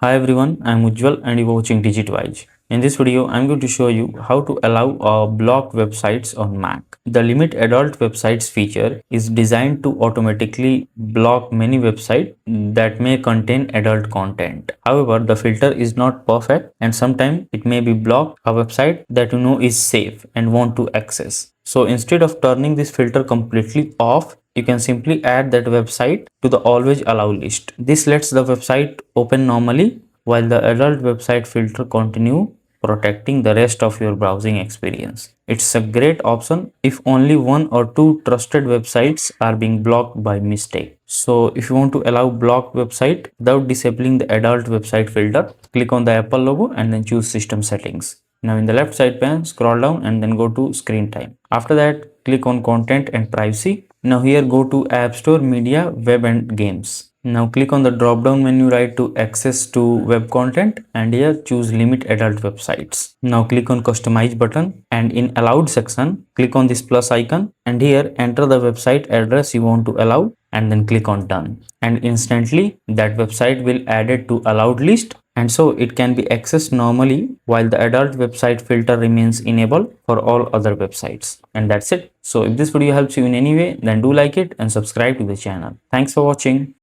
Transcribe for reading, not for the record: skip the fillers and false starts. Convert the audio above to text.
Hi everyone, I am Ujjwal and you are watching DigitWise. In this video, I am going to show you how to allow block websites on Mac. The Limit Adult Websites feature is designed to automatically block many websites that may contain adult content. However, the filter is not perfect and sometimes it may be blocked a website that you know is safe and want to access. So instead of turning this filter completely off, you can simply add that website to the always allow list. This lets the website open normally while the adult website filter continue protecting the rest of your browsing experience. It's a great option if only one or two trusted websites are being blocked by mistake. So if you want to allow blocked website without disabling the adult website filter, click on the Apple logo and then choose system settings. Now in the left side pane, scroll down and then go to screen time. After that, click on content and privacy. Now here go to App Store, Media, Web and Games. Now click on the drop down menu right to access to web content and here choose limit adult websites. Now click on customize button and in allowed section, click on this plus icon and here enter the website address you want to allow and then click on done. And instantly that website will add it to allowed list and so it can be accessed normally while the adult website filter remains enabled for all other websites. And that's it. So if this video helps you in any way, then do like it and subscribe to the channel. Thanks for watching.